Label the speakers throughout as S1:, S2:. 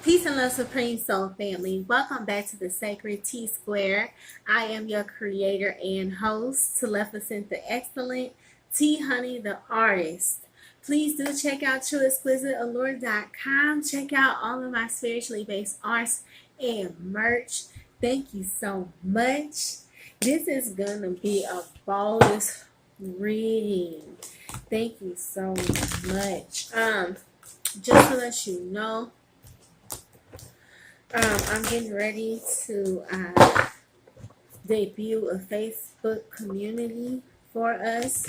S1: Peace and love, Supreme Soul family. Welcome back to the Sacred T Square. I am your creator and host, Teleficent the Excellent, T Honey the Artist. Please do check out TrueExquisiteAllure.com. Check out all of my spiritually based arts and merch. Thank you so much. This is going to be a bonus reading. Thank you so much. Just to let you know, I'm getting ready to debut a Facebook community for us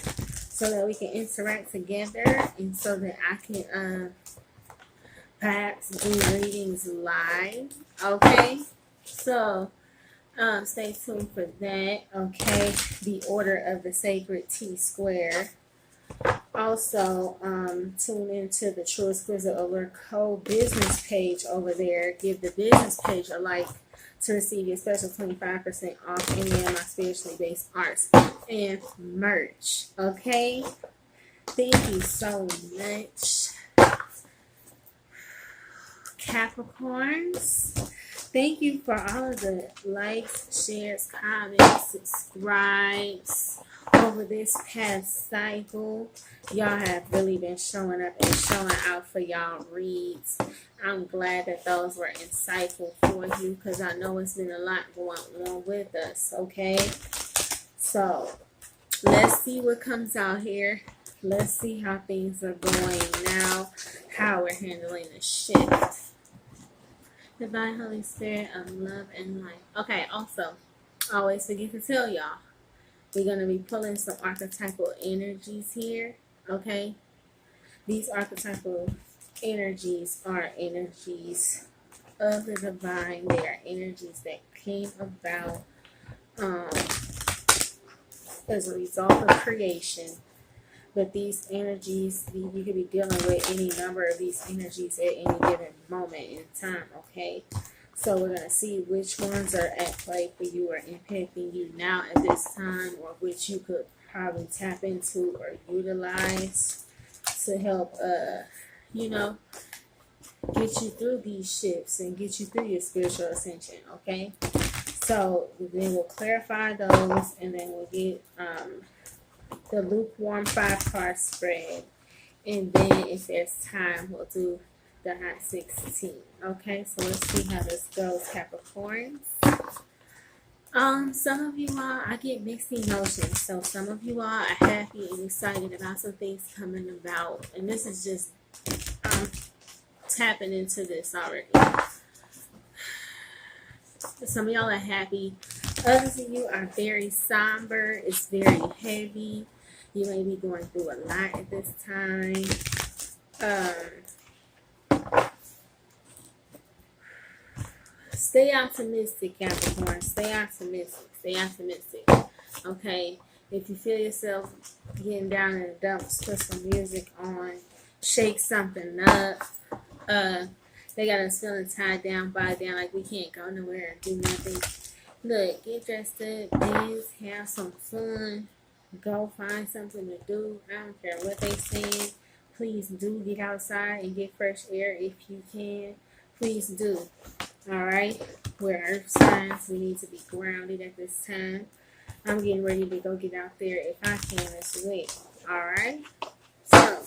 S1: so that we can interact together and so that I can perhaps do readings live. Okay, so stay tuned for that. Okay, the Order of the Sacred T Square. Also, tune into the True Exquisite Allure Co. business page over there. Give the business page a like to receive your special 25% off any of my spiritually based arts and merch. Okay? Thank you so much, Capricorns. Thank you for all of the likes, shares, comments, subscribes over this past cycle. Y'all have really been showing up and showing out for y'all reads. I'm glad that those were insightful for you because I know it's been a lot going on with us. Okay, so let's see what comes out here. Let's see how things are going now, how we're handling the shift. Divine Holy Spirit of love and light. Okay, also, I always forget to tell y'all, we're going to be pulling some archetypal energies here, okay? These archetypal energies are energies of the divine. They are energies that came about as a result of creation. But these energies, you could be dealing with any number of these energies at any given moment in time, okay? So we're going to see which ones are at play for you or impacting you now at this time, or which you could probably tap into or utilize to help, get you through these shifts and get you through your spiritual ascension, okay? So then we'll clarify those, and then we'll get the lukewarm 5-card spread, and then if there's time, we'll do the hot 16. Okay, so let's see how this goes, Capricorns. Some of you all, I get mixed emotions. So some of you all are happy and excited about some things coming about, and this is just tapping into this already. Some of y'all are happy. Others of you are very somber. It's very heavy. You may be going through a lot at this time. Stay optimistic, Capricorn. Stay optimistic. Stay optimistic. Okay? If you feel yourself getting down in the dumps, put some music on. Shake something up. They got us feeling tied down, body down, like we can't go nowhere and do nothing. Look, get dressed up, dance, have some fun, go find something to do. I don't care what they saying. Please do get outside and get fresh air if you can. Please do. Alright? We're earth signs. We need to be grounded at this time. I'm getting ready to go get out there if I can as well. Alright? So,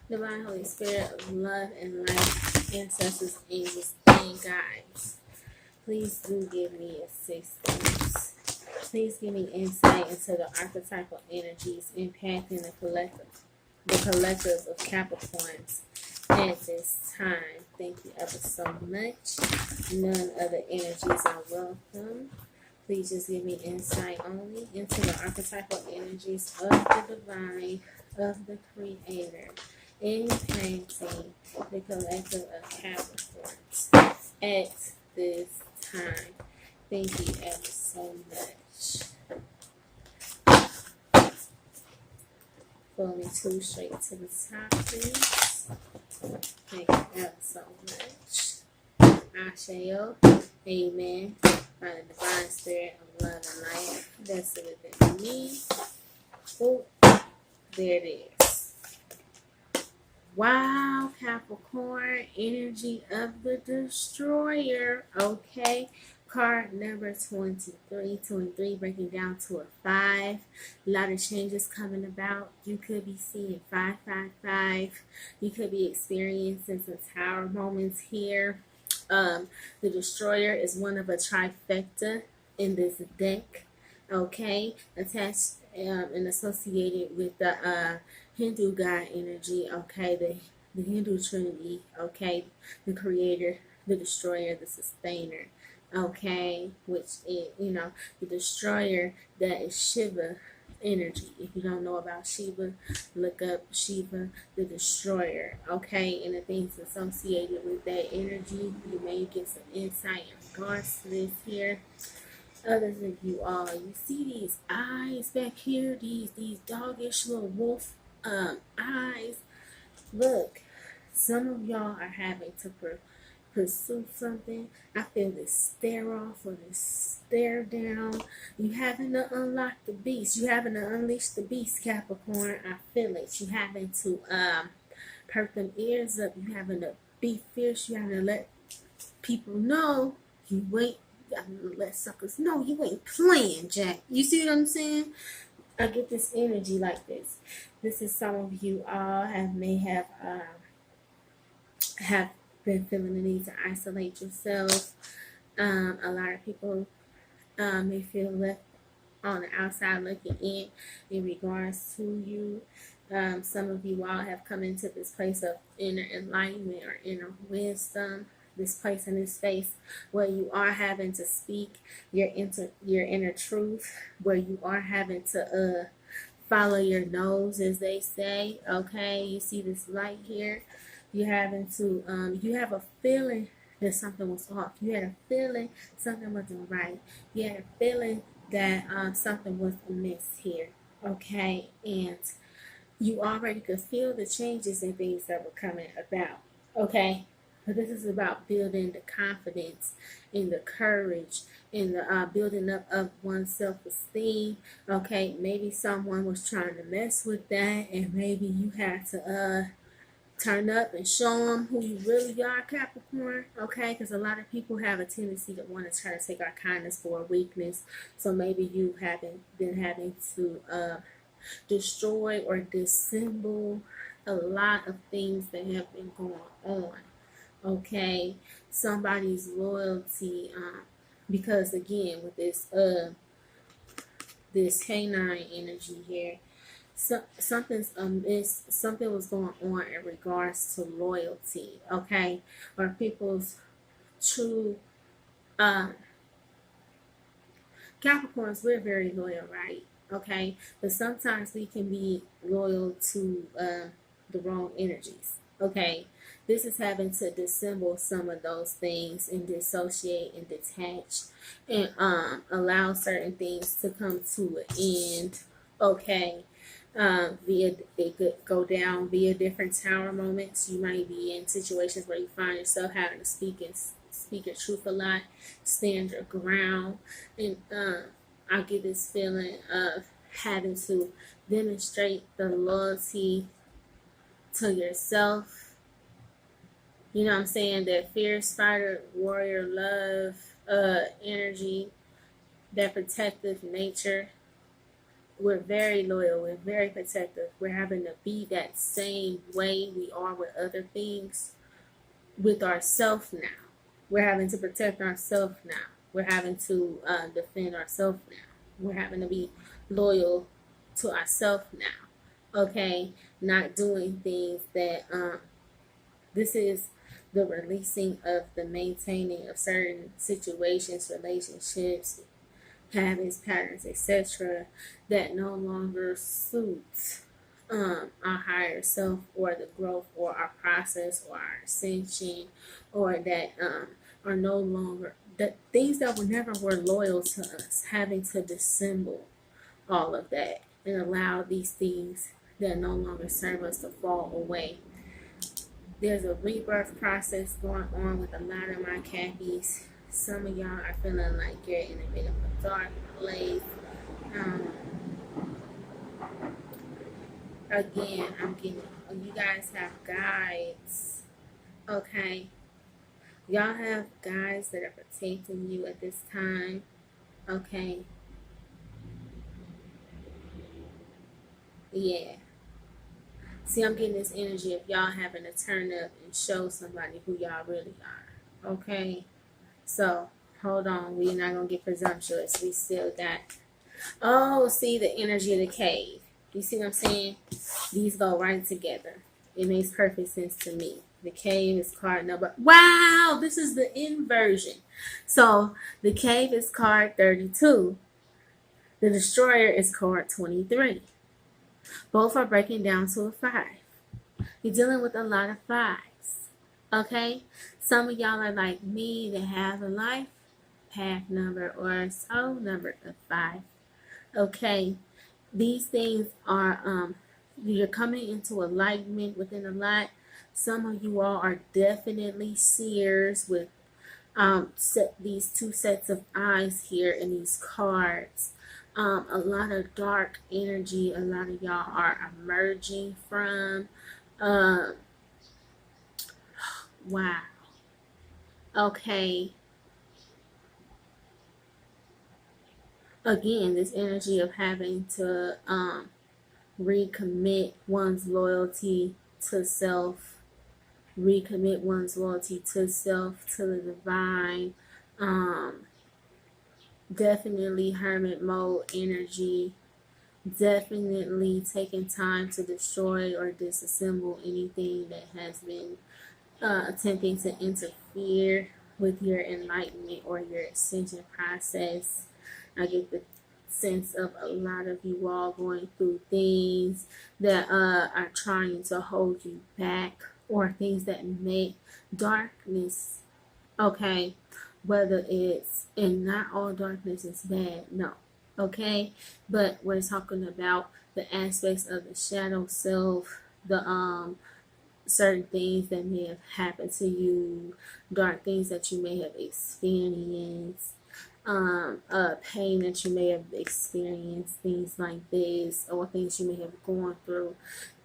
S1: Divine Holy Spirit of love and light, ancestors, angels, and guides, please do give me assistance. Please give me insight into the archetypal energies impacting the collective of Capricorns at this time. Thank you ever so much. None of the energies are welcome. Please just give me insight only into the archetypal energies of the divine, of the creator, impacting the collective of Capricorns at this time. Thank you ever so much. Pull me 2 straight to the top, please. Thank you ever so much. Asheo. Amen. By the divine spirit of love and light that's within me. Oh, there it is. Wow, Capricorn, energy of the destroyer. Okay. Card number 23, 23 breaking down to a 5. A lot of changes coming about. You could be seeing 555. You could be experiencing some tower moments here. The destroyer is one of a trifecta in this deck. Okay. Attached and associated with the Hindu god energy, okay, the Hindu trinity, okay, the creator, the destroyer, the sustainer, okay, which is, the destroyer, that is Shiva energy. If you don't know about Shiva, look up Shiva, the destroyer, okay, and the things associated with that energy. You may get some insight in regards to this here. Others of you all, you see these eyes back here, these doggish little wolf eyes. Look, some of y'all are having to pursue something. I feel this stare off or this stare down. You having to unlock the beast. You having to unleash the beast, Capricorn. I feel it. You having to perk them ears up. You having to be fierce. You having to let people know you ain't. You gotta let suckers know you ain't playing, Jack. You see what I'm saying? I get this energy like this. This is some of you all may have been feeling the need to isolate yourself. A lot of people may feel left on the outside looking in regards to you. Some of you all have come into this place of inner enlightenment or inner wisdom. This place in this space where you are having to speak your inner truth, where you are having to follow your nose, as they say. Okay, you see this light here. You're having to you have a feeling that something was off. You had a feeling something wasn't right. You had a feeling that something was amiss here. Okay, and you already could feel the changes and things that were coming about. Okay. But this is about building the confidence and the courage and the building up of one's self-esteem. Okay, maybe someone was trying to mess with that, and maybe you had to turn up and show them who you really are, Capricorn. Okay, because a lot of people have a tendency to want to try to take our kindness for a weakness. So maybe you haven't been having to destroy or dissemble a lot of things that have been going on. Okay, somebody's loyalty, because again, with this canine energy here, something's amiss. Something was going on in regards to loyalty. Okay, or people's true Capricorns. We're very loyal, right? Okay, but sometimes we can be loyal to the wrong energies. Okay, this is having to dissemble some of those things and dissociate and detach and allow certain things to come to an end. Okay, via it could go down via different tower moments. You might be in situations where you find yourself having to speak your truth a lot, stand your ground, and I get this feeling of having to demonstrate the loyalty to yourself. You know what I'm saying? That fierce fighter, warrior, love, energy, that protective nature. We're very loyal. We're very protective. We're having to be that same way we are with other things with ourselves now. We're having to protect ourselves now. We're having to defend ourselves now. We're having to be loyal to ourselves now. Okay? Not doing things that this is the releasing of the maintaining of certain situations, relationships, habits, patterns, etc. that no longer suits our higher self or the growth or our process or our ascension, or that are no longer the things that were loyal to us, having to dissemble all of that and allow these things that no longer serve us to fall away. There's a rebirth process going on with a lot of my Cappies. Some of y'all are feeling like you're in a bit of a dark place. Again, I'm getting you guys have guides. Okay. Y'all have guides that are protecting you at this time. Okay. Yeah. See, I'm getting this energy of y'all having to turn up and show somebody who y'all really are. Okay. So, hold on. We're not going to get presumptuous. We still got... Oh, see the energy of the cave. You see what I'm saying? These go right together. It makes perfect sense to me. The cave is card number... Wow! This is the inversion. So, the cave is card 32. The destroyer is card 23. Both are breaking down to a 5. You're dealing with a lot of 5s. Okay? Some of y'all are like me that have a life path number or soul number of 5. Okay? These things are, you're coming into alignment within a lot. Some of you all are definitely seers with these 2 sets of eyes here in these cards. A lot of dark energy. A lot of y'all are emerging from. Wow. Okay. Again, this energy of having to recommit one's loyalty to self, recommit one's loyalty to self, to the divine. Definitely hermit mode energy. Definitely taking time to destroy or disassemble anything that has been attempting to interfere with your enlightenment or your ascension process. I get the sense of a lot of you all going through things that are trying to hold you back, or things that make darkness. Okay, whether it's, and not all darkness is bad, no. Okay, but we're talking about the aspects of the shadow self, the certain things that may have happened to you, dark things that you may have experienced, pain that you may have experienced, things like this, or things you may have gone through,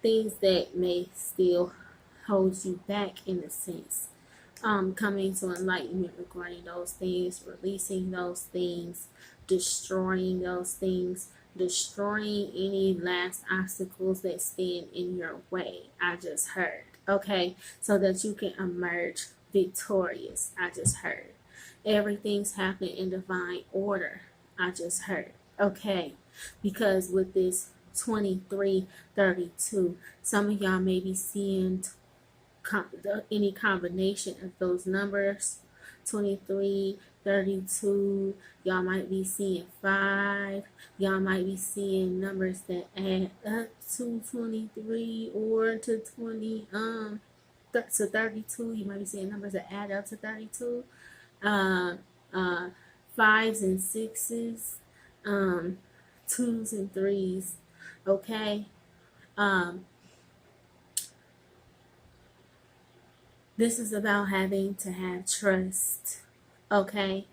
S1: things that may still hold you back in a sense. Coming to enlightenment regarding those things, releasing those things, destroying those things, destroying any last obstacles that stand in your way. I just heard. Okay, so that you can emerge victorious. I just heard. Everything's happening in divine order. I just heard. Okay, because with this 2332, some of y'all may be seeing any combination of those numbers. 23, 32, y'all might be seeing 5, y'all might be seeing numbers that add up to 23 or to 20 to 32. You might be seeing numbers that add up to 32. 5s and 6s, 2s and 3s. Okay. This is about having to have trust, okay?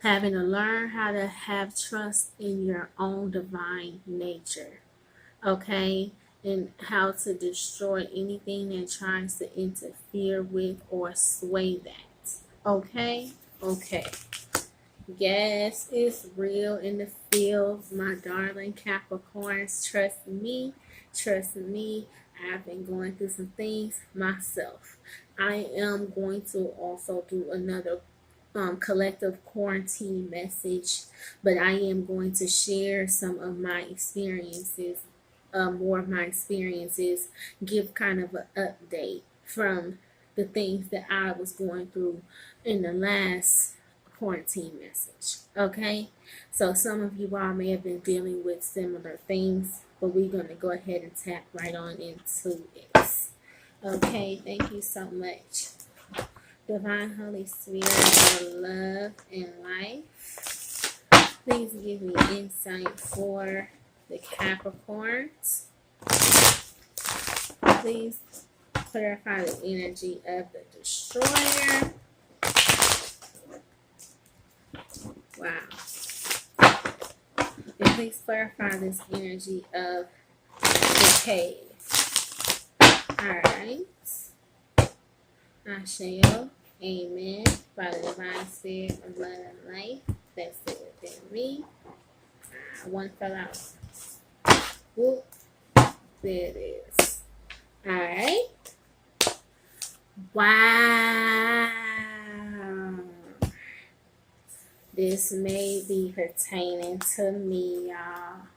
S1: Having to learn how to have trust in your own divine nature, okay? And how to destroy anything that tries to interfere with or sway that, okay? Okay. Yes, it's real in the field, my darling Capricorns. Trust me. Trust me. I've been going through some things myself. I am going to also do another collective quarantine message, but I am going to share some of my experiences, more of my experiences, give kind of an update from the things that I was going through in the last quarantine message. Okay, so some of you all may have been dealing with similar things, but we're going to go ahead and tap right on into this. Okay, thank you so much. Divine Holy Spirit of love and life, please give me insight for the Capricorns. Please clarify the energy of the destroyer. Wow. And please clarify this energy of the cave. Alright. Ashayo. Amen. By the divine spirit of blood and life that's within me. One fell out. Whoop. There it is. Alright. Wow. This may be pertaining to me, y'all.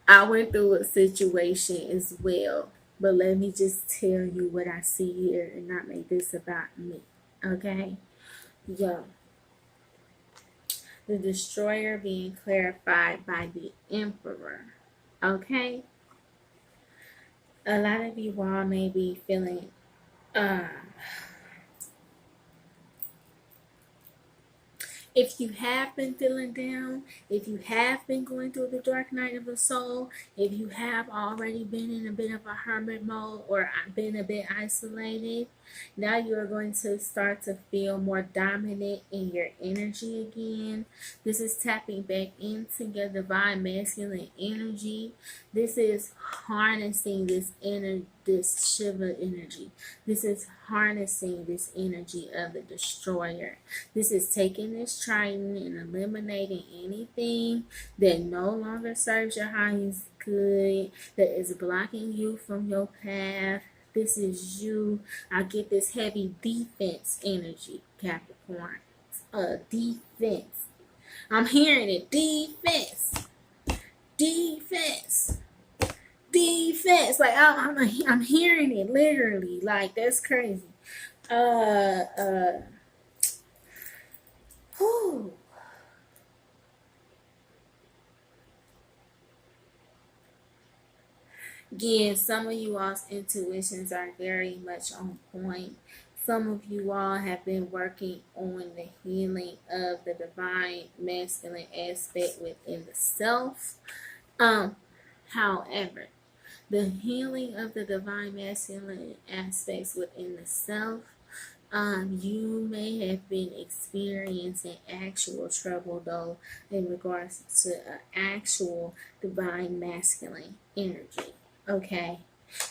S1: I went through a situation as well, but let me just tell you what I see here and not make this about me. Okay? Yo. The destroyer being clarified by the emperor. Okay? A lot of you all may be feeling if you have been feeling down, if you have been going through the dark night of the soul, if you have already been in a bit of a hermit mode or been a bit isolated, now you are going to start to feel more dominant in your energy again. This is tapping back into your divine masculine energy. This is harnessing this Shiva energy. This is harnessing this energy of the destroyer. This is taking this trident and eliminating anything that no longer serves your highest good, that is blocking you from your path. This is you. I get this heavy defense energy, Capricorn. Defense. I'm hearing it. Defense. Defense. Defense. Like I'm hearing it literally. Like that's crazy. Whew. Again, some of you all's intuitions are very much on point. Some of you all have been working on the healing of the divine masculine aspect within the self. However, the healing of the divine masculine aspects within the self, you may have been experiencing actual trouble though in regards to actual divine masculine energy. Okay,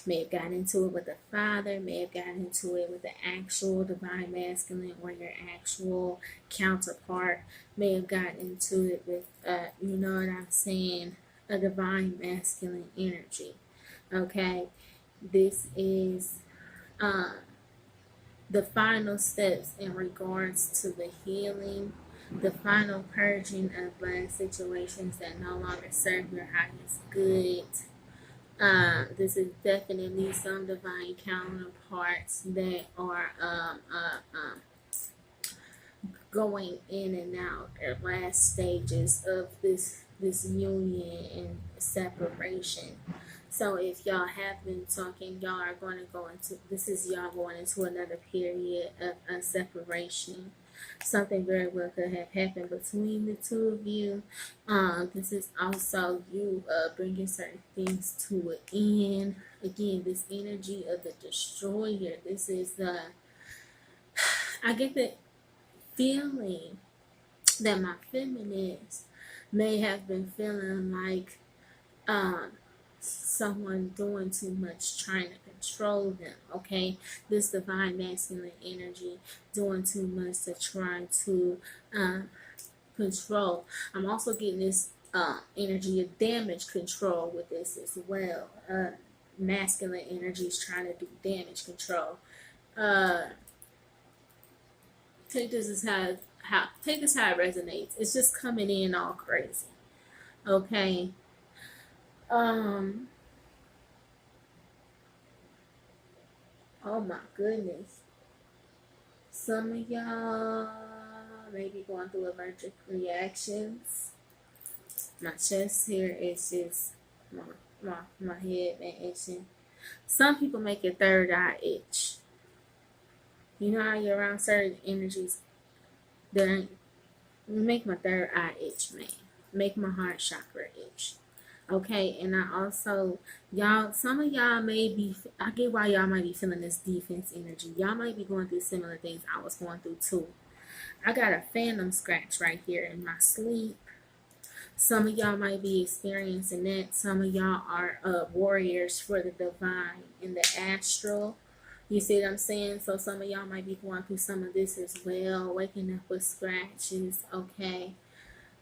S1: may have gotten into it with the father, may have gotten into it with the actual divine masculine or your actual counterpart, may have gotten into it with, you know what I'm saying, a divine masculine energy. Okay, this is the final steps in regards to the healing, the final purging of bad situations that no longer serve your highest good. This is definitely some divine counterparts that are going in and out at last stages of this union and separation. So if y'all have been talking, y'all are going to go into, this is y'all going into another period of separation. Something very well could have happened between the two of you. This is also you bringing certain things to an end. Again, this energy of the destroyer. This is I get the feeling that my feminists may have been feeling like someone doing too much, trying to control them. Okay, this divine masculine energy doing too much to try to control. I'm also getting this energy of damage control with this as well. Masculine energy is trying to do damage control. Take this as how take this how it resonates. It's just coming in all crazy. Okay. Oh my goodness. Some of y'all may be going through allergic reactions. My chest here is just my head been itching. Some people make your third eye itch. You know how you're around certain energies that make my third eye itch, man. Make my heart chakra itch. Okay, and I also, y'all, some of y'all may be, I get why y'all might be feeling this defense energy. Y'all might be going through similar things I was going through too. I got a phantom scratch right here in my sleep. Some of y'all might be experiencing that. Some of y'all are warriors for the divine in the astral. You see what I'm saying? So some of y'all might be going through some of this as well, waking up with scratches, okay?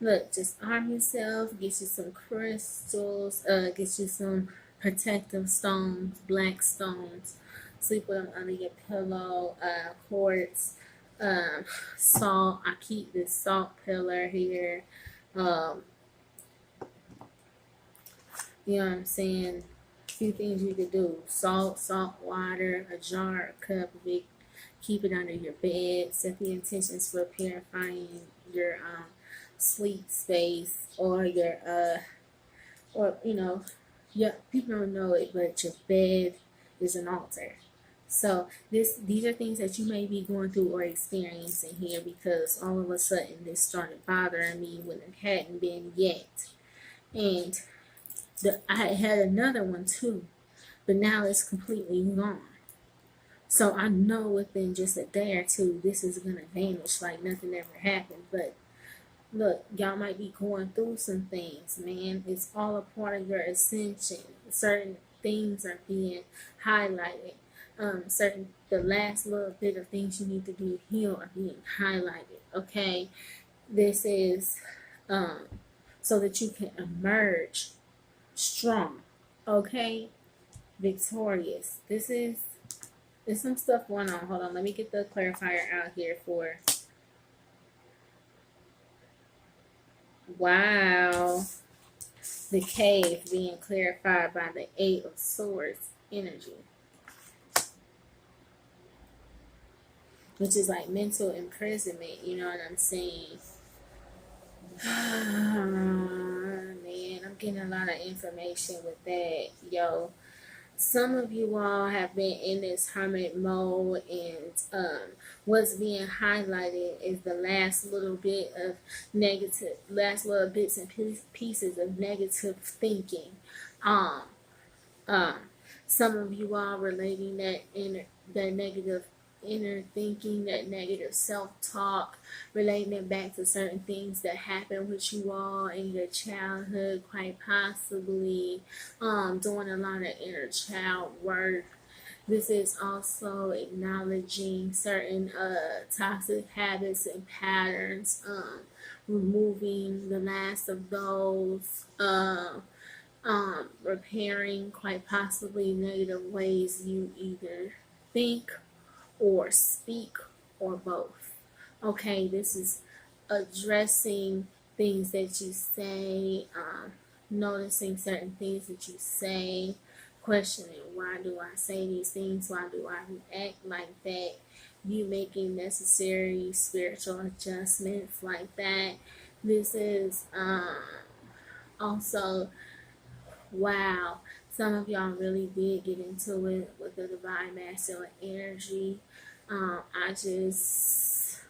S1: Look, just arm yourself, get you some crystals, get you some protective stones, black stones. Sleep with them under your pillow, quartz, salt. I keep this salt pillar here. Um, you know what I'm saying? A few things you could do. Salt water, a jar, a cup of it. Keep it under your bed. Set the intentions for purifying your sleep space or your or you know, yeah, people don't know it, but your bed is an altar. So these are things that you may be going through or experiencing here, because all of a sudden this started bothering me when it hadn't been yet. And I had another one too, but now it's completely gone. So I know within just a day or two, this is gonna vanish like nothing ever happened. But look, y'all might be going through some things, man. It's all a part of your ascension. Certain things are being highlighted. The last little bit of things you need to do heal are being highlighted. Okay, this is so that you can emerge strong. Okay, victorious. There's some stuff going on. Hold on, let me get the clarifier out here for. Wow. The cave being clarified by the Eight of Swords energy, which is like mental imprisonment. You know what I'm saying? Man, I'm getting a lot of information with that, yo. Some of you all have been in this hermit mode, and what's being highlighted is the last little bit of last little bits and pieces of negative thinking. Um, um, some of you all relating that negative inner thinking, that negative self-talk, relating it back to certain things that happened with you all in your childhood, quite possibly doing a lot of inner child work. This is also acknowledging certain toxic habits and patterns, removing the last of those, repairing quite possibly negative ways you either think or speak or both. Okay, this is addressing things that you say, noticing certain things that you say, questioning why do I say these things, why do I react like that, you making necessary spiritual adjustments like that. This is also, wow, some of y'all really did get into it with the divine masculine energy. I just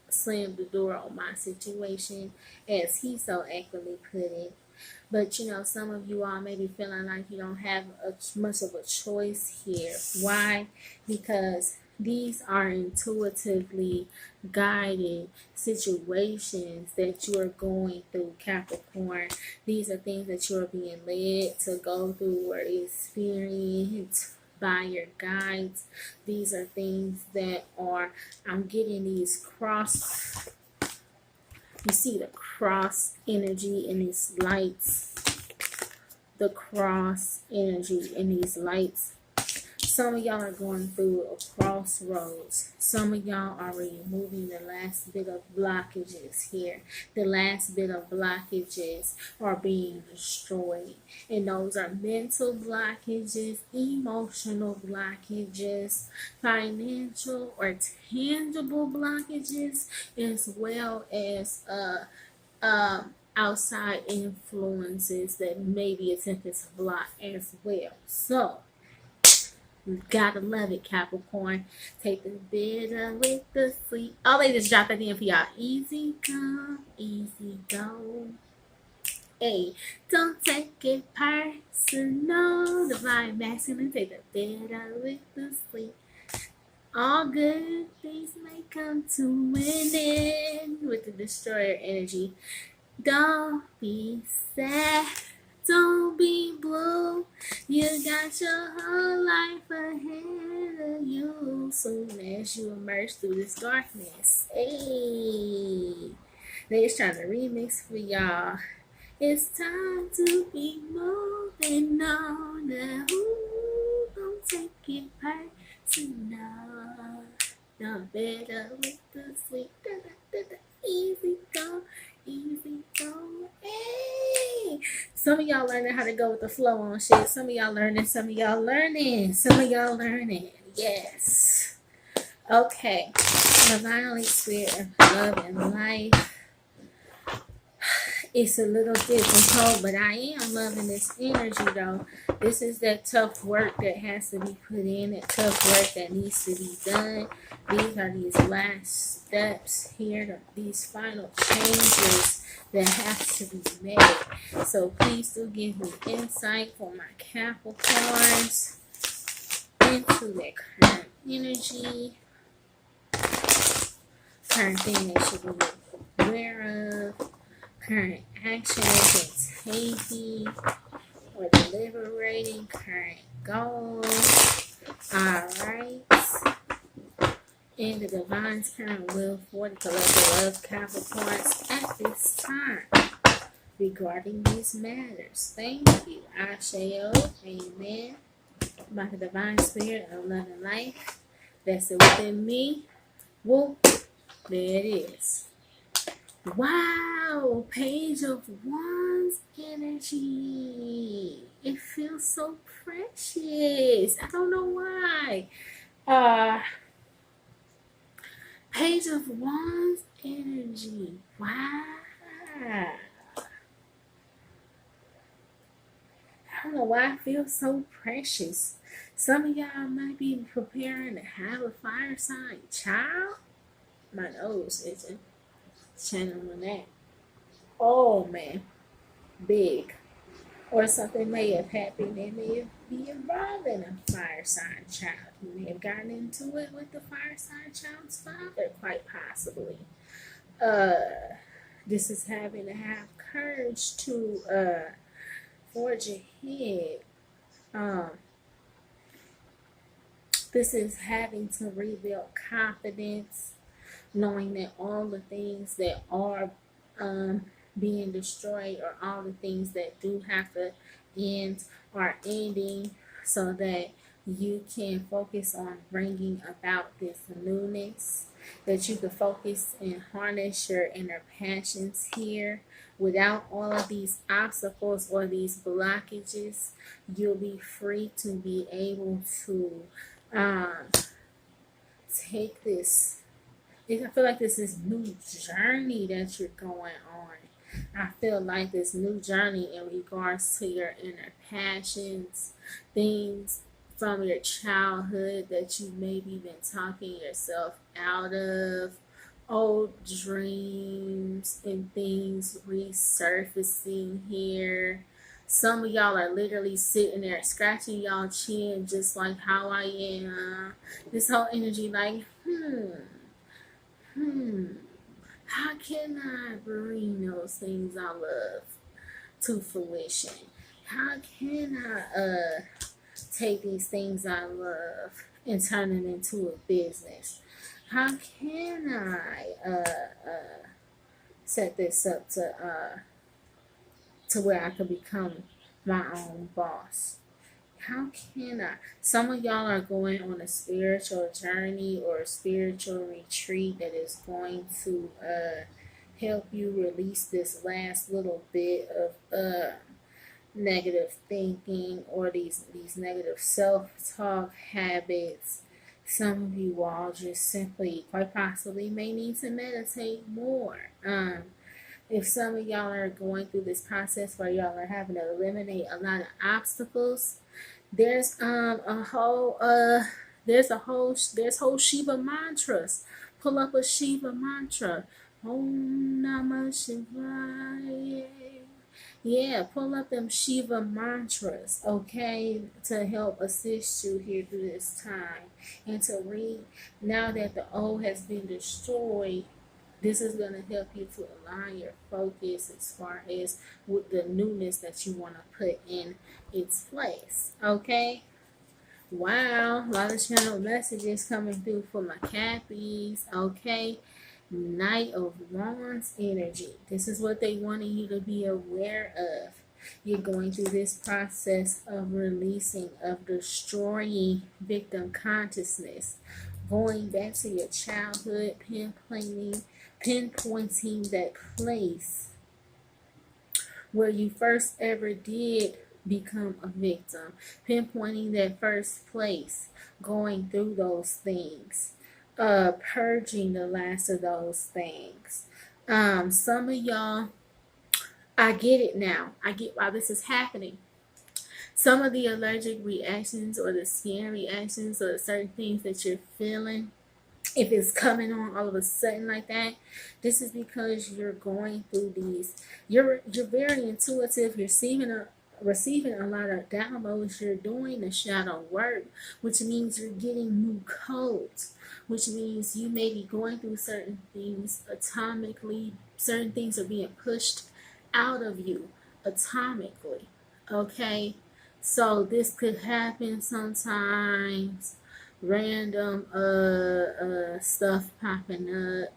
S1: slammed the door on my situation, as he so accurately put it. But you know, some of you all may be feeling like you don't have much of a choice here. Why? Because these are intuitively guided situations that you are going through, Capricorn. These are things that you are being led to go through or experience by your guides. These are things that are, I'm getting these cross, you see the cross energy in these lights, the cross energy in these lights. Some of y'all are going through a crossroads. Some of y'all are removing the last bit of blockages here. The last bit of blockages are being destroyed. And those are mental blockages, emotional blockages, financial or tangible blockages, as well as outside influences that may be attempted to block as well. So, you gotta love it, Capricorn. Take the bitter with the sweet. Oh, they just dropped that in for y'all. Easy come, easy go. Hey, don't take it personal. Divine masculine, take the bitter with the sweet. All good things may come to an end with the destroyer energy. Don't be sad. Don't be blue. You got your whole life ahead of you. Soon as you emerge through this darkness. Hey. They just trying to remix for y'all. It's time to be moving on. Now, ooh, don't take it personal. No better with the sweet, easy go, easy go. Hey, some of y'all learning how to go with the flow on shit. Some of y'all learning. Some of y'all learning. Some of y'all learning. Yes. Okay. Divinely spirit of love and life. It's a little difficult, but I am loving this energy though. This is that tough work that has to be put in, that tough work that needs to be done. These are these last steps here, these final changes that have to be made. So please do give me insight for my Capricorns into their current energy, current thing they should be aware of, current action they're taking or deliberating, current goals. Alright. And the divine's current will for the collective of Capricorns at this time regarding these matters. Thank you. Asheo. Amen. By the divine spirit of love and life that's within me. Whoop. There it is. Wow, Page of Wands energy. It feels so precious. I don't know why. Page of Wands energy. Wow. I don't know why I feel so precious. Some of y'all might be preparing to have a fire sign child. My nose isn't channeling that. Oh man, big. Or something may have happened and may be involving a fire sign child. You may have gotten into it with the fire sign child's father, quite possibly. This is having to have courage to forge ahead. This is having to rebuild confidence, knowing that all the things that are being destroyed or all the things that do have to end are ending so that you can focus on bringing about this newness, that you can focus and harness your inner passions here. Without all of these obstacles or these blockages, you'll be free to be able to take this. I feel like this is new journey that you're going on. I feel like this new journey in regards to your inner passions, things from your childhood that you maybe been talking yourself out of, old dreams and things resurfacing here. Some of y'all are literally sitting there scratching y'all chin just like how I am. This whole energy like, how can I bring those things I love to fruition? How can I take these things I love and turn it into a business? How can I set this up to where I could become my own boss? How can I? Some of y'all are going on a spiritual journey or a spiritual retreat that is going to help you release this last little bit of negative thinking or these negative self-talk habits. Some of you all just simply, quite possibly, may need to meditate more. If some of y'all are going through this process where y'all are having to eliminate a lot of obstacles, there's whole Shiva mantras. Pull up a Shiva mantra. Om Namah Shivaya. Yeah, pull up them Shiva mantras, okay, to help assist you here through this time. And to read, now that the old has been destroyed, This is going to help you to align your focus as far as with the newness that you want to put in its place. Okay. Wow, a lot of channel messages coming through for my Cappies. Okay. Knight of Wands energy. This is what they wanted you to be aware of. You're going through this process of releasing, of destroying victim consciousness, going back to your childhood, pinpointing that place where you first ever did become a victim, pinpointing that first place, going through those things, purging the last of those things. Some of y'all, I get it now. I get why this is happening. Some of the allergic reactions or the skin reactions or certain things that you're feeling, if it's coming on all of a sudden like that, this is because you're going through these. You're very intuitive. You're receiving a lot of downloads. You're doing the shadow work, which means you're getting new codes, which means you may be going through certain things atomically. Certain things are being pushed out of you atomically. Okay, so this could happen sometimes. Random stuff popping up.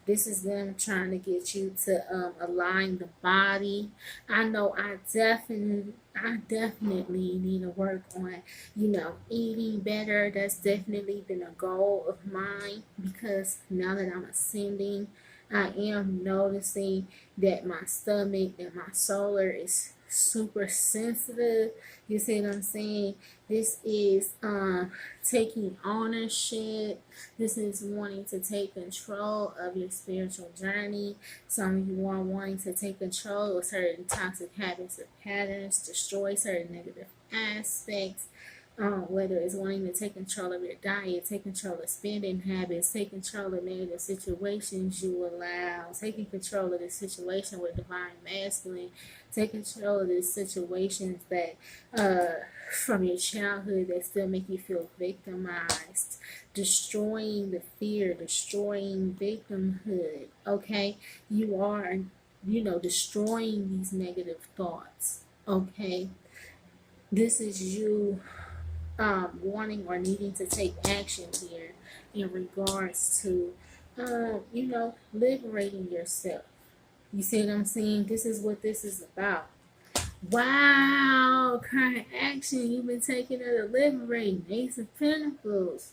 S1: This is them trying to get you to align the body. I know I definitely need to work on, eating better. That's definitely been a goal of mine, because now that I'm ascending, I am noticing that my stomach, that my solar is super sensitive. You see what I'm saying? This is taking ownership. This is wanting to take control of your spiritual journey. Some of you are wanting to take control of certain toxic habits or patterns, destroy certain negative aspects. Whether it's wanting to take control of your diet, take control of spending habits, take control of negative situations you allow, taking control of the situation with divine masculine, take control of the situations that from your childhood that still make you feel victimized, destroying the fear, destroying victimhood. Okay, you are, destroying these negative thoughts. Okay, this is you wanting or needing to take action here in regards to, liberating yourself. You see what I'm saying? This is what this is about. Wow, current action you've been taking to liberate. Ace of Pentacles.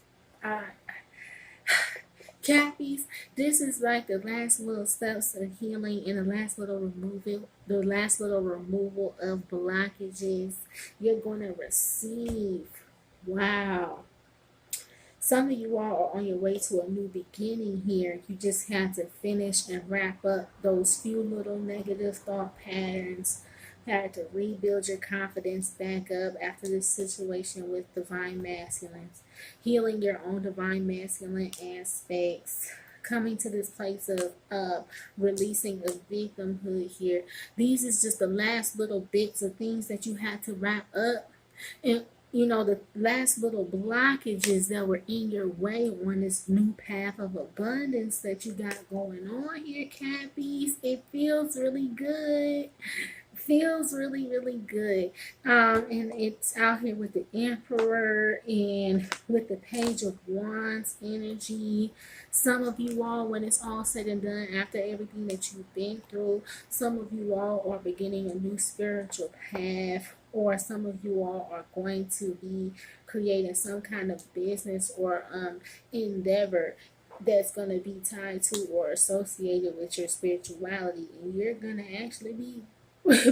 S1: Cappies, this is like the last little steps of healing and the last little removal of blockages. You're going to receive. Wow. Some of you all are on your way to a new beginning here. You just have to finish and wrap up those few little negative thought patterns. Had to rebuild your confidence back up after this situation with divine masculines. Healing your own divine masculine aspects. Coming to this place of releasing of victimhood here. These is just the last little bits of things that you had to wrap up. And the last little blockages that were in your way on this new path of abundance that you got going on here, Cappies. It feels really good. Feels really, really good. And it's out here with the Emperor and with the Page of Wands energy. Some of you all, when it's all said and done, after everything that you've been through, some of you all are beginning a new spiritual path, or some of you all are going to be creating some kind of business or endeavor that's going to be tied to or associated with your spirituality, and you're going to actually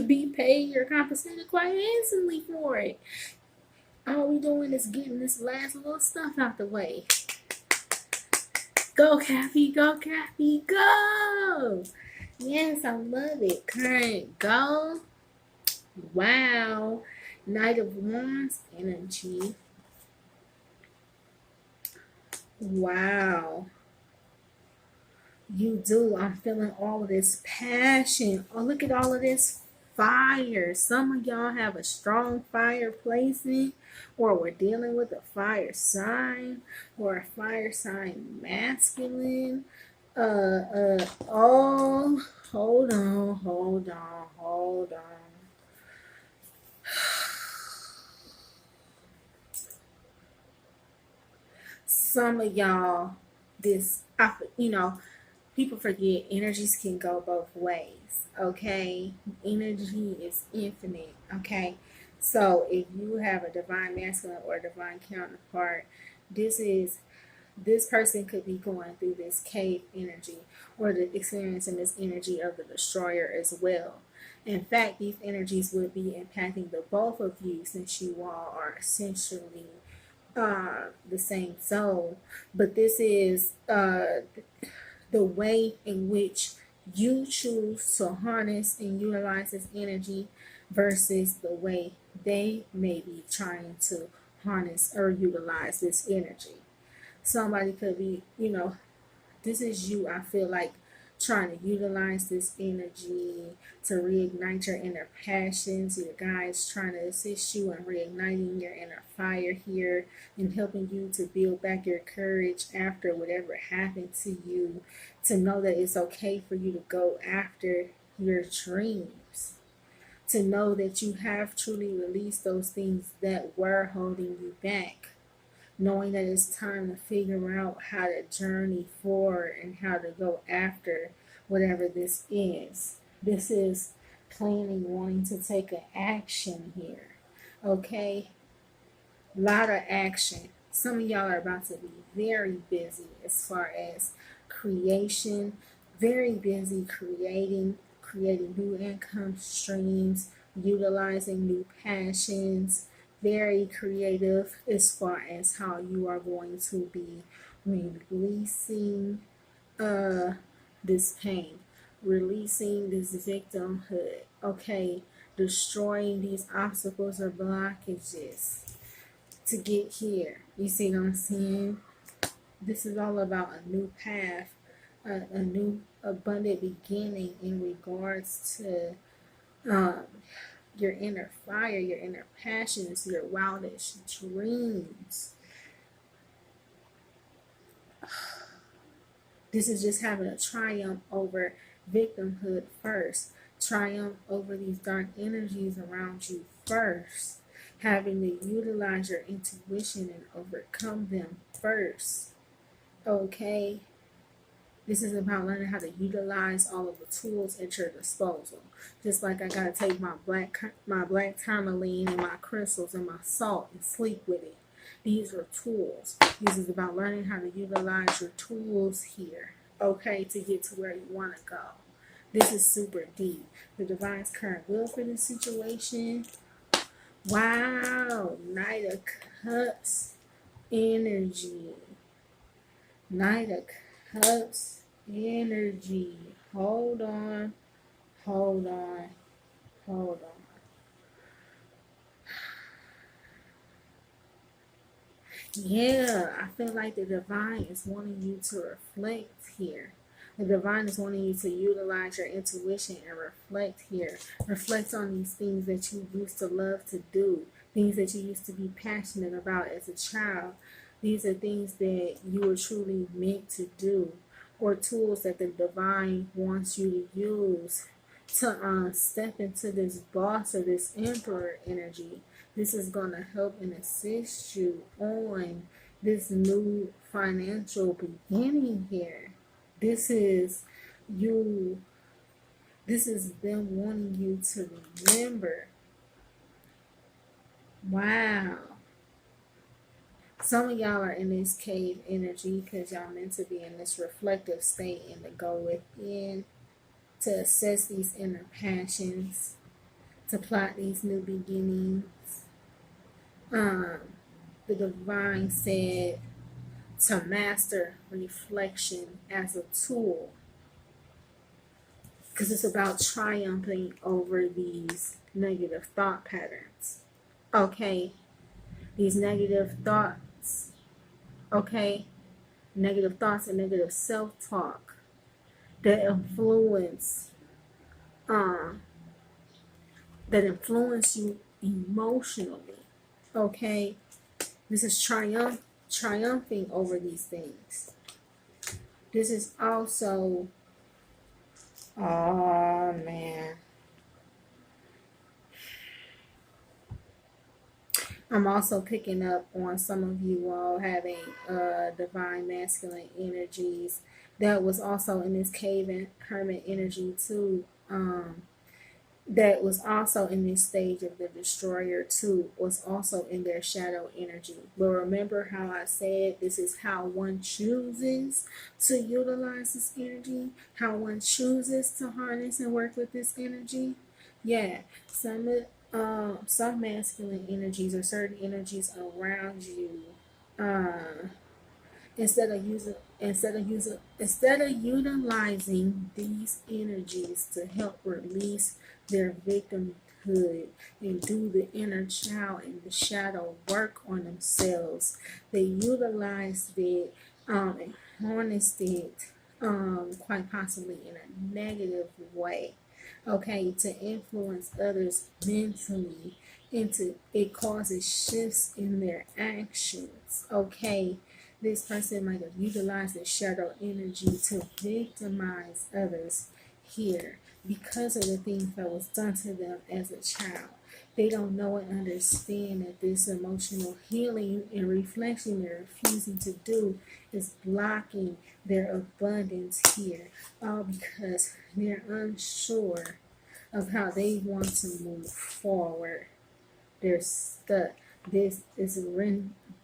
S1: be paid or compensated quite handsomely for it. All we doing is getting this last little stuff out the way. Go, Cappy, go, Cappy, go! Yes, I love it. Current, go. Wow. Knight of Wands energy. Wow. You do. I'm feeling all of this passion. Oh, look at all of this fire. Some of y'all have a strong fire placement, or we're dealing with a fire sign, or a fire sign masculine. Oh, hold on, hold on, hold on. Some of y'all, people forget energies can go both ways. Okay, energy is infinite. Okay, so if you have a divine masculine or a divine counterpart, this is this person could be going through this cave energy or experiencing this energy of the destroyer as well. In fact, these energies would be impacting the both of you since you all are essentially the same soul. But this is the way in which you choose to harness and utilize this energy versus the way they may be trying to harness or utilize this energy. Somebody could be, this is you, I feel like, trying to utilize this energy to reignite your inner passions. Your guides trying to assist you in reigniting your inner fire here and helping you to build back your courage after whatever happened to you, to know that it's okay for you to go after your dreams, to know that you have truly released those things that were holding you back, knowing that it's time to figure out how to journey forward and how to go after whatever this is. This is planning, wanting to take an action here. Okay? A lot of action. Some of y'all are about to be very busy as far as creation, very busy creating new income streams, utilizing new passions, very creative as far as how you are going to be releasing this pain, releasing this victimhood, okay, destroying these obstacles or blockages to get here. You see what I'm saying? This is all about a new path, a new abundant beginning in regards to your inner fire, your inner passions, your wildest dreams. This is just having a triumph over victimhood first, triumph over these dark energies around you first, having to utilize your intuition and overcome them first. Okay? This is about learning how to utilize all of the tools at your disposal. Just like I gotta take my black tourmaline and my crystals and my salt and sleep with it. These are tools. This is about learning how to utilize your tools here, okay, to get to where you want to go. This is super deep. The divine's current will for this situation. Wow, Knight of Cups energy. Knight of Cups energy. Hold on, hold on, hold on. Yeah, I feel like the divine is wanting you to reflect here. The divine is wanting you to utilize your intuition and reflect here. Reflect on these things that you used to love to do, things that you used to be passionate about as a child. These are things that you were truly meant to do, or tools that the divine wants you to use to step into this boss or this emperor energy. This is going to help and assist you on this new financial beginning here. This is you, this is them wanting you to remember. Wow. Some of y'all are in this cave energy because y'all meant to be in this reflective state and to go within, to assess these inner passions, to plot these new beginnings. The divine said to master reflection as a tool, because it's about triumphing over these negative thought patterns. Okay, these negative thoughts. Okay, negative thoughts and negative self-talk that influence you emotionally. Okay, this is triumphing over these things. This is also, oh man, I'm also picking up on some of you all having divine masculine energies. That was also in this cave and hermit energy too. That was also in this stage of the destroyer too, was also in their shadow energy. But remember how I said this is how one chooses to utilize this energy, how one chooses to harness and work with this energy. Yeah, some masculine energies or certain energies around you, uh, instead of utilizing these energies to help release their victimhood and do the inner child and the shadow work on themselves, they utilized it and harnessed it, quite possibly in a negative way, okay, to influence others mentally, into it causes shifts in their actions, okay. This person might have utilized the shadow energy to victimize others here because of the things that was done to them as a child. They don't know and understand that this emotional healing and reflection they're refusing to do is blocking their abundance here, all because they're unsure of how they want to move forward. They're stuck. This is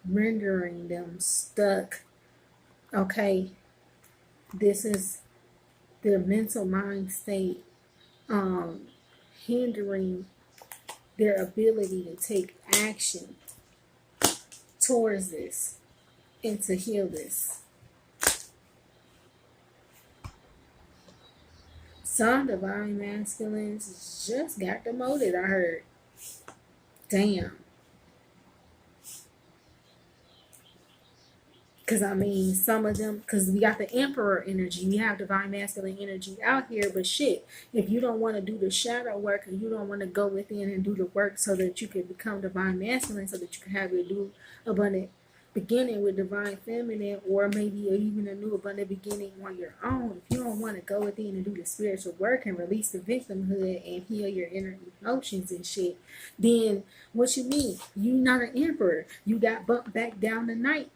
S1: rendering them stuck. Okay, this is their mental mind state, um, hindering their ability to take action towards this and to heal this. Some divine masculines just got demoted, I heard. Damn. Because I mean, some of them, because we got the emperor energy, we have divine masculine energy out here, but shit, if you don't want to do the shadow work and you don't want to go within and do the work so that you can become divine masculine, so that you can have your new abundant beginning with divine feminine, or maybe even a new abundant beginning on your own, if you don't want to go within and do the spiritual work and release the victimhood and heal your inner emotions and shit, then what you mean? You not an emperor. You got bumped back down tonight.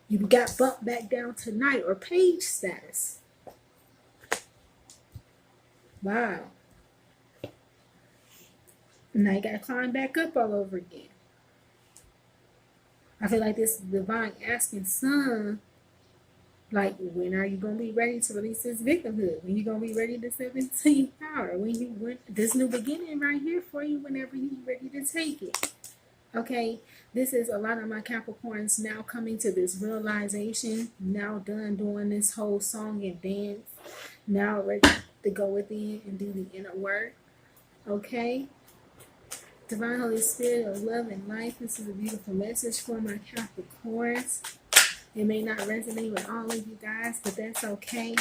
S1: You got bumped back down tonight or page status. Wow. Now you gotta climb back up all over again. I feel like this divine asking son, like, when are you gonna be ready to release this victimhood? When you gonna be ready to step into your power? When this new beginning right here for you whenever you're ready to take it. Okay, this is a lot of my Capricorns now coming to this realization, now done doing this whole song and dance, now ready to go within and do the inner work. Okay, Divine Holy Spirit of love and life, this is a beautiful message for my Capricorns. It may not resonate with all of you guys, but that's okay.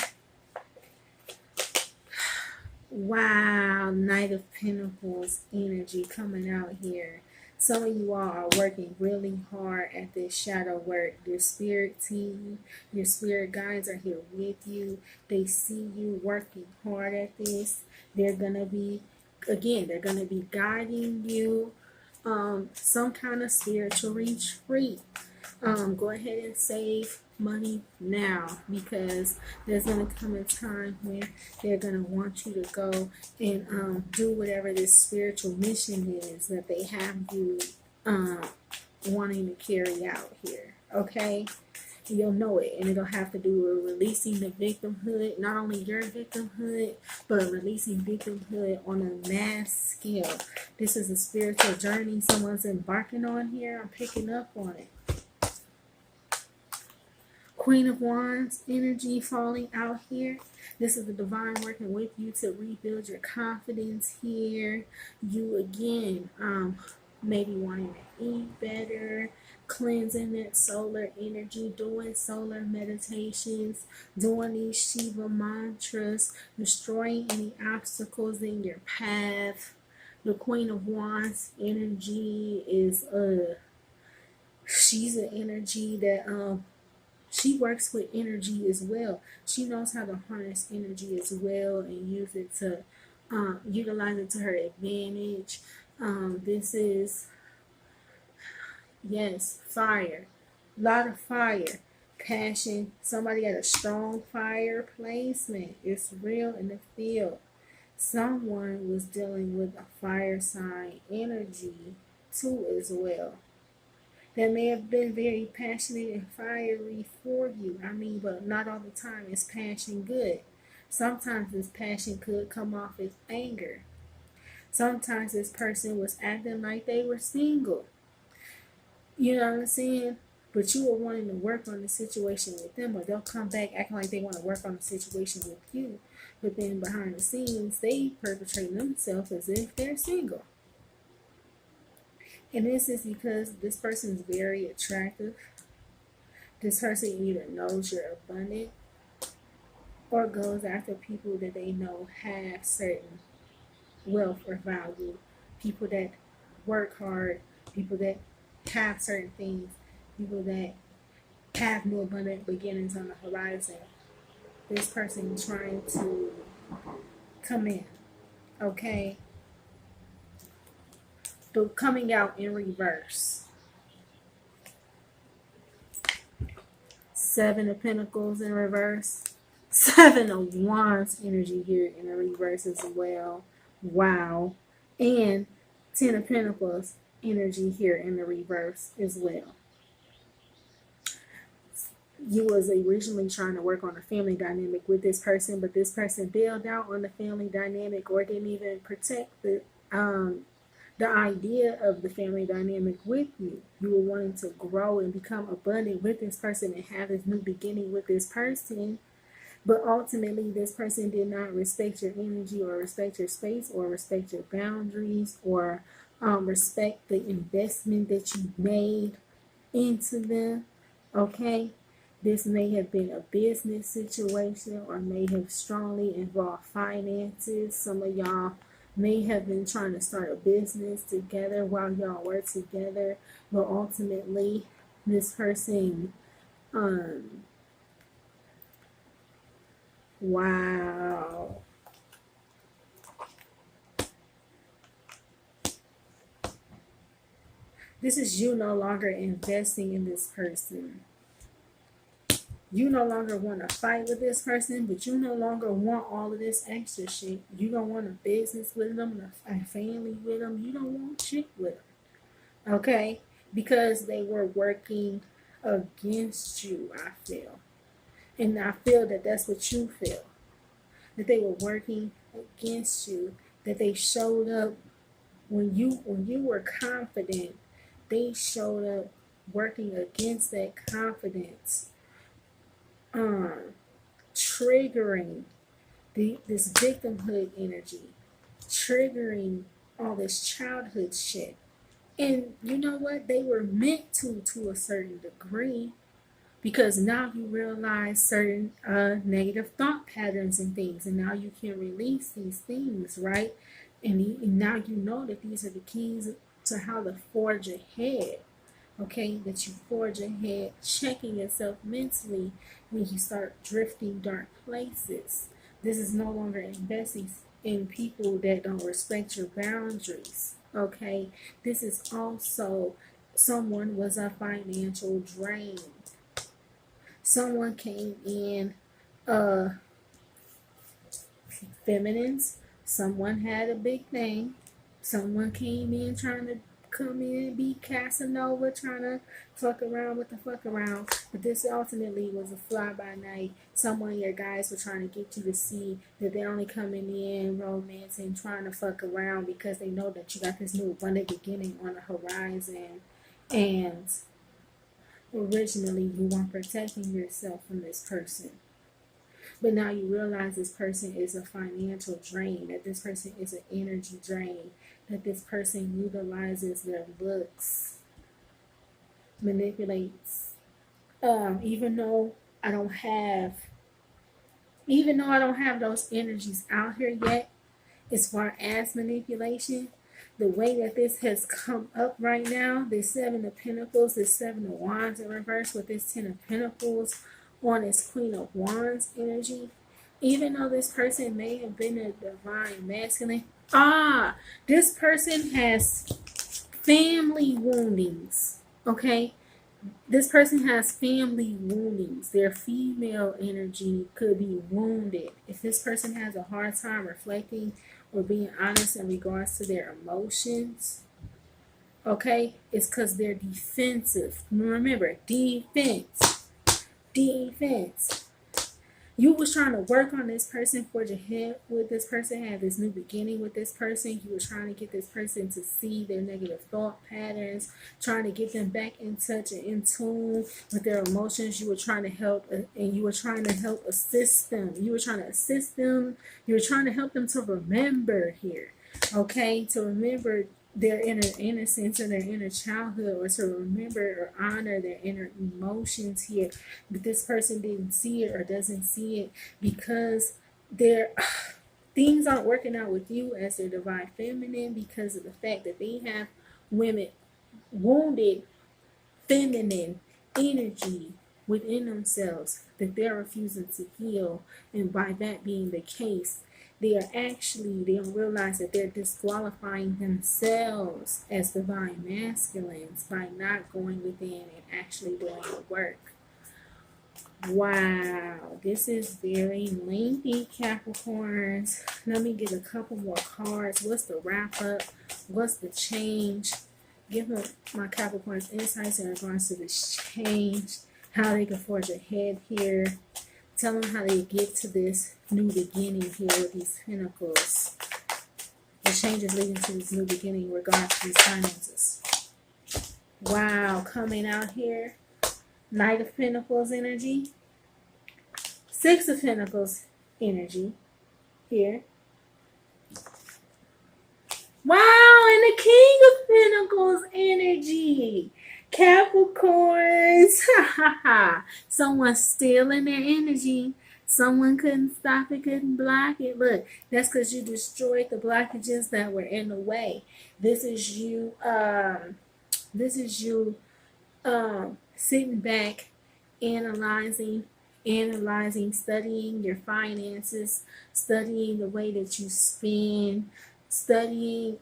S1: Wow, Knight of Pentacles energy coming out here. Some of you all are working really hard at this shadow work. Your spirit team, your spirit guides are here with you. They see you working hard at this. They're going to be, again, they're going to be guiding you some kind of spiritual retreat. Go ahead and save money now, because there's going to come a time when they're going to want you to go and do whatever this spiritual mission is that they have you wanting to carry out here. Okay, you'll know it, and it'll have to do with releasing the victimhood, not only your victimhood, but releasing victimhood on a mass scale. This is a spiritual journey someone's embarking on here. I'm picking up on it. Queen of Wands energy falling out here. This is the divine working with you to rebuild your confidence here. You again, maybe wanting to eat better, cleansing that solar energy, doing solar meditations, doing these Shiva mantras, destroying any obstacles in your path. The Queen of Wands energy is she's an energy that She works with energy as well. She knows how to harness energy as well and use it to utilize it to her advantage. This is, yes, fire. A lot of fire. Passion. Somebody got a strong fire placement. It's real in the field. Someone was dealing with a fire sign energy too as well. That may have been very passionate and fiery for you. I mean, but not all the time is passion good. Sometimes this passion could come off as anger. Sometimes this person was acting like they were single. You know what I'm saying? But you were wanting to work on the situation with them, or they'll come back acting like they want to work on the situation with you. But then behind the scenes, they perpetrate themselves as if they're single. And this is because this person is very attractive. This person either knows you're abundant or goes after people that they know have certain wealth or value. People that work hard, people that have certain things, people that have new abundant beginnings on the horizon. This person trying to come in, okay? But coming out in reverse. Seven of Pentacles in reverse. Seven of Wands energy here in the reverse as well. Wow. And Ten of Pentacles energy here in the reverse as well. You was originally trying to work on a family dynamic with this person, but this person bailed out on the family dynamic or didn't even protect the idea of the family dynamic with you. You were wanting to grow and become abundant with this person and have this new beginning with this person. But ultimately, this person did not respect your energy or respect your space or respect your boundaries or respect the investment that you made into them. Okay? This may have been a business situation or may have strongly involved finances. Some of y'all may have been trying to start a business together while y'all were together, but ultimately this person, wow. This is you no longer investing in this person. You no longer want to fight with this person, but you no longer want all of this extra shit. You don't want a business with them, a family with them. You don't want shit with them. Okay? Because they were working against you, I feel. And I feel that that's what you feel. That they were working against you. That they showed up when you were confident. They showed up working against that confidence. Triggering this victimhood energy, triggering all this childhood shit. And you know what? They were meant to a certain degree, because now you realize certain negative thought patterns and things, and now you can release these things, right? And now you know that these are the keys to how to forge ahead. Okay, that you forge ahead, checking yourself mentally when you start drifting dark places. This is no longer investing in people that don't respect your boundaries. Okay, this is also someone was a financial drain. Someone came in feminines. Someone had a big thing. Someone came in trying to come in and be Casanova, trying to fuck around with the fuck around. But this ultimately was a fly by night. Some of your guys were trying to get you to see that they're only coming in romance and trying to fuck around because they know that you got this new abundant beginning on the horizon. And originally you weren't protecting yourself from this person. But now you realize this person is a financial drain, that this person is an energy drain, that this person utilizes their looks, manipulates. Even though I don't have those energies out here yet, as far as manipulation, the way that this has come up right now, this Seven of Pentacles, this Seven of Wands in reverse with this Ten of Pentacles on this Queen of Wands energy, even though this person may have been a divine masculine, this person has family woundings, okay? This person has family woundings. Their female energy could be wounded. If this person has a hard time reflecting or being honest in regards to their emotions, okay, it's because they're defensive. Remember, defense. You was trying to work on this person, forge ahead with this person, have this new beginning with this person. You were trying to get this person to see their negative thought patterns, trying to get them back in touch and in tune with their emotions. You were trying to help, and you were trying to help assist them. You were trying to assist them. You were trying to help them to remember here, okay, to remember their inner innocence and their inner childhood, or to remember or honor their inner emotions here. But this person didn't see it or doesn't see it because their things aren't working out with you as their divine feminine, because of the fact that they have wounded feminine energy within themselves that they're refusing to heal. And by that being the case, they don't realize that they're disqualifying themselves as divine masculines by not going within and actually doing the work. Wow, this is very lengthy, Capricorns. Let me get a couple more cards. What's the wrap up? What's the change? Give them, my Capricorns, insights in regards to this change, how they can forge ahead here. Tell them how they get to this new beginning here with these pentacles. The changes leading to this new beginning in regards to these finances. Wow, coming out here. Knight of Pentacles energy. Six of Pentacles energy here. Wow, and the King of Pentacles energy. Capricorns. Someone's stealing their energy. Someone couldn't stop it, couldn't block it. Look, that's because you destroyed the blockages that were in the way. This is you sitting back, analyzing, studying your finances, studying the way that you spend, studying.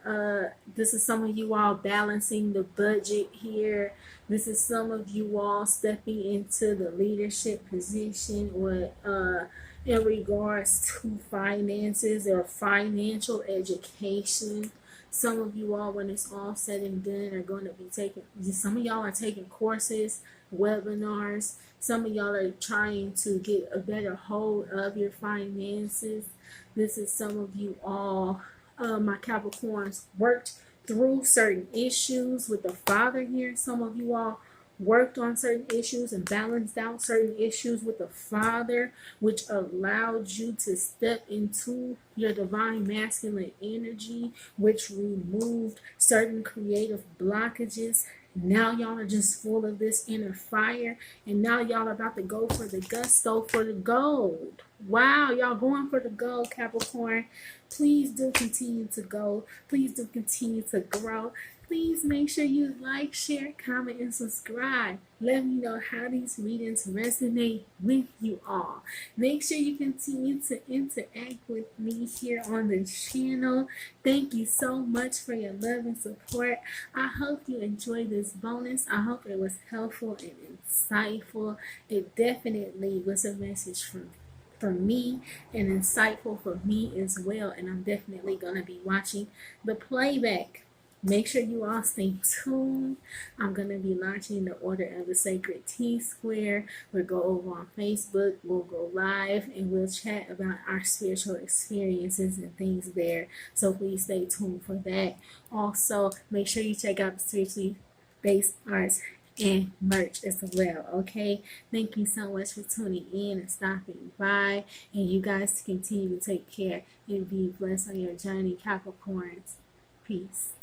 S1: This is some of you all balancing the budget here. This is some of you all stepping into the leadership position with in regards to finances or financial education. Some of you all, when it's all said and done, are going to be some of y'all are taking courses, webinars. Some of y'all are trying to get a better hold of your finances. This is some of you all, my Capricorns, worked through certain issues with the Father here. Some of you all worked on certain issues and balanced out certain issues with the Father, which allowed you to step into your divine masculine energy, which removed certain creative blockages. Now y'all are just full of this inner fire, and now y'all are about to go for the gusto, for the gold. Wow, y'all going for the gold, Capricorn. Please do continue to go. Please do continue to grow. Please make sure you like, share, comment, and subscribe. Let me know how these readings resonate with you all. Make sure you continue to interact with me here on the channel. Thank you so much for your love and support. I hope you enjoyed this bonus. I hope it was helpful and insightful. It definitely was a message from me and insightful for me as well. And I'm definitely going to be watching the playback. Make sure you all stay tuned. I'm going to be launching the Order of the Sacred T-Square. We'll go over on Facebook. We'll go live and we'll chat about our spiritual experiences and things there. So please stay tuned for that. Also, make sure you check out the Spiritually Based Arts and merch as well. Okay, thank you so much for tuning in and stopping by. And you guys continue to take care and be blessed on your journey, Capricorns. Peace.